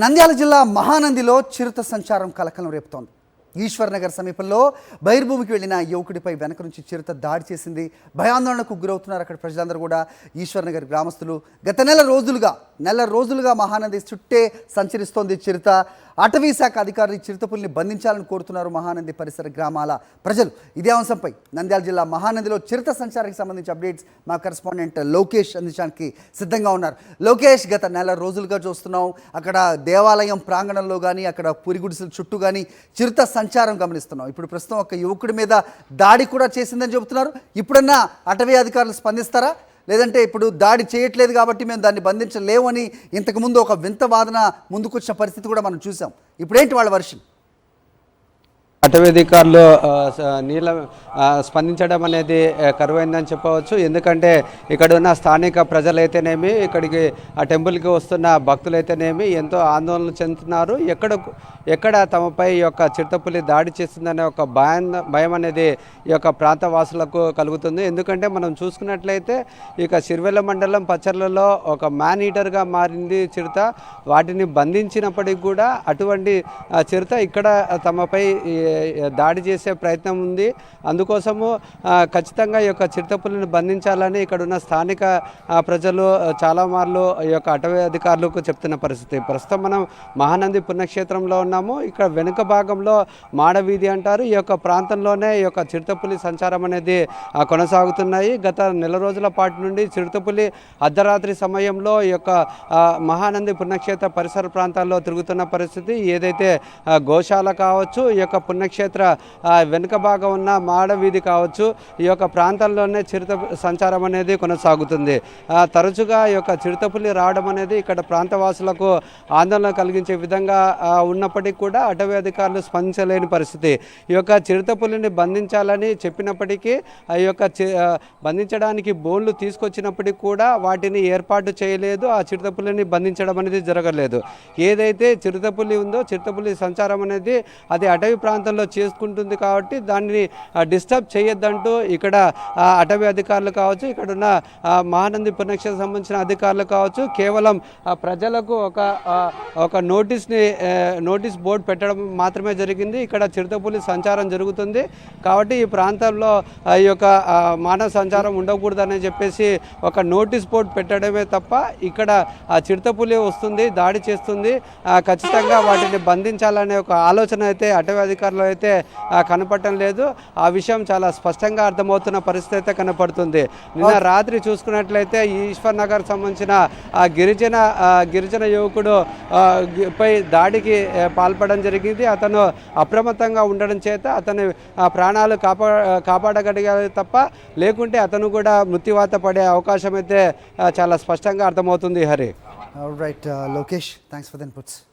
నంద్యాల జిల్లా మహానందిలో చిరుత సంచారం కలకలం రేపుతోంది. ఈశ్వర్ నగర్ సమీపంలో బహిర్భూమికి వెళ్లిన యువకుడిపై వెనక నుంచి చిరుత దాడి చేసింది. భయాందోళనకు గురవుతున్నారు అక్కడ ప్రజలందరూ కూడా. ఈశ్వర్ నగర్ గ్రామస్తులు గత నెల రోజులుగా మహానంది చుట్టే సంచరిస్తోంది చిరుత. అటవీ శాఖ అధికారులు చిరుతపుల్ని బంధించాలని కోరుతున్నారు మహానంది పరిసర గ్రామాల ప్రజలు. ఇదే అంశంపై నంద్యాల జిల్లా మహానందిలో చిరుత సంచారానికి సంబంధించి అప్డేట్స్ మా కరెస్పాండెంట్ లోకేష్ అందించడానికి సిద్ధంగా ఉన్నారు. లోకేష్, గత నెల రోజులుగా చూస్తున్నాం అక్కడ దేవాలయం ప్రాంగణంలో కానీ అక్కడ పురిగుడిసెల చుట్టూ కానీ చిరుత సంచారం గమనిస్తున్నాం. ఇప్పుడు ప్రస్తుతం ఒక యువకుడి మీద దాడి కూడా చేసిందని చెబుతున్నారు. ఇప్పుడన్నా అటవీ అధికారులు స్పందిస్తారా, లేదంటే ఇప్పుడు దాడి చేయట్లేదు కాబట్టి మేము దాన్ని బంధించలేమని ఇంతకుముందు ఒక వింత వాదన ముందుకొచ్చిన పరిస్థితి కూడా మనం చూసాం. ఇప్పుడేంటి వాళ్ళ వర్షన్? అటవీ అధికారులు స్పందించడం అనేది కరువైందని చెప్పవచ్చు. ఎందుకంటే ఇక్కడ ఉన్న స్థానిక ప్రజలైతేనేమి, ఇక్కడికి ఆ టెంపుల్కి వస్తున్న భక్తులైతేనేమి ఎంతో ఆందోళన చెందుతున్నారు. ఎక్కడ తమపై ఈ యొక్క చిరుతపులి దాడి చేస్తుందనే ఒక భయం అనేది ఈ యొక్క ప్రాంత వాసులకు కలుగుతుంది. ఎందుకంటే మనం చూసుకున్నట్లయితే ఇక సిరివెల్ల మండలం పచ్చర్లలో ఒక మ్యాన్ ఈటర్గా మారింది చిరుత. వాటిని బంధించినప్పటికీ కూడా అటువంటి చిరుత ఇక్కడ తమపై దాడి చేసే ప్రయత్నం ఉంది. అందుకోసము ఖచ్చితంగా ఈ యొక్క చిరుతపులిని బంధించాలని ఇక్కడ ఉన్న స్థానిక ప్రజలు చాలా మార్లు ఈ యొక్క అటవీ అధికారులకు చెప్తున్న పరిస్థితి. ప్రస్తుతం మనం మహానంది పుణ్యక్షేత్రంలో ఉన్నాము. ఇక్కడ వెనుక భాగంలో మాడవీధి అంటారు. ఈ యొక్క ప్రాంతంలోనే ఈ యొక్క చిరుతపులి సంచారం అనేది కొనసాగుతున్నాయి. గత నెల రోజుల పాటు నుండి చిరుతపులి అర్ధరాత్రి సమయంలో ఈ యొక్క మహానంది పుణ్యక్షేత్ర పరిసర ప్రాంతాల్లో తిరుగుతున్న పరిస్థితి. ఏదైతే గోశాల కావచ్చు, ఈ యొక్క పుణ్యక్షేత్ర వెనుక భాగం ఉన్న మాడవీధి కావచ్చు, ఈ యొక్క ప్రాంతాల్లోనే చిరుత సంచారం అనేది కొనసాగుతుంది. తరచుగా ఈ యొక్క చిరుతపులి రావడం అనేది ఇక్కడ ప్రాంతవాసులకు ఆందోళన కలిగించే విధంగా ఉన్నప్పటికీ కూడా అటవీ అధికారులు స్పందించలేని పరిస్థితి. ఈ యొక్క చిరుతపులిని బంధించాలని చెప్పినప్పటికీ ఈ యొక్క బంధించడానికి బోన్లు తీసుకొచ్చినప్పటికీ కూడా వాటిని ఏర్పాటు చేయలేదు. ఆ చిరుతపులిని బంధించడం అనేది జరగలేదు. ఏదైతే చిరుతపులి ఉందో చిరుతపులి సంచారం అనేది అది అటవీ ప్రాంతంలో చేసుకుంటుంది కాబట్టి దాన్ని డిస్టర్బ్ చేయొద్దంటూ ఇక్కడ అటవీ అధికారులు కావచ్చు, ఇక్కడ ఉన్న మహానంది పుణ్యక్షేత్రం సంబంధించిన అధికారులు కావచ్చు, కేవలం ప్రజలకు ఒక నోటీస్ బోర్డు పెట్టడం మాత్రమే జరిగింది. ఇక్కడ చిరుతపులి సంచారం జరుగుతుంది కాబట్టి ఈ ప్రాంతంలో ఈ యొక్క మానవ సంచారం ఉండకూడదని చెప్పేసి ఒక నోటీస్ బోర్డు పెట్టడమే తప్ప ఇక్కడ చిరుతపులి వస్తుంది, దాడి చేస్తుంది, ఖచ్చితంగా వాటిని బంధించాలనే ఒక ఆలోచన అయితే అటవీ అధికారులు అయితే కనపడటం లేదు. ఆ విషయం చాలా స్పష్టంగా అర్థమవుతున్న పరిస్థితి అయితే కనపడుతుంది. నిన్న రాత్రి చూసుకున్నట్లయితే ఈశ్వర్ నగర్ సంబంధించిన గిరిజన యువకుడు పై దాడికి పాల్పడడం జరిగింది. అతను అప్రమత్తంగా ఉండడం చేత అతని ప్రాణాలు కాపాడగలిగారు తప్ప లేకుంటే అతను కూడా మృత్యువాత పడే అవకాశం అయితే చాలా స్పష్టంగా అర్థమవుతుంది. Hari. All right, Lokesh, thanks for the inputs.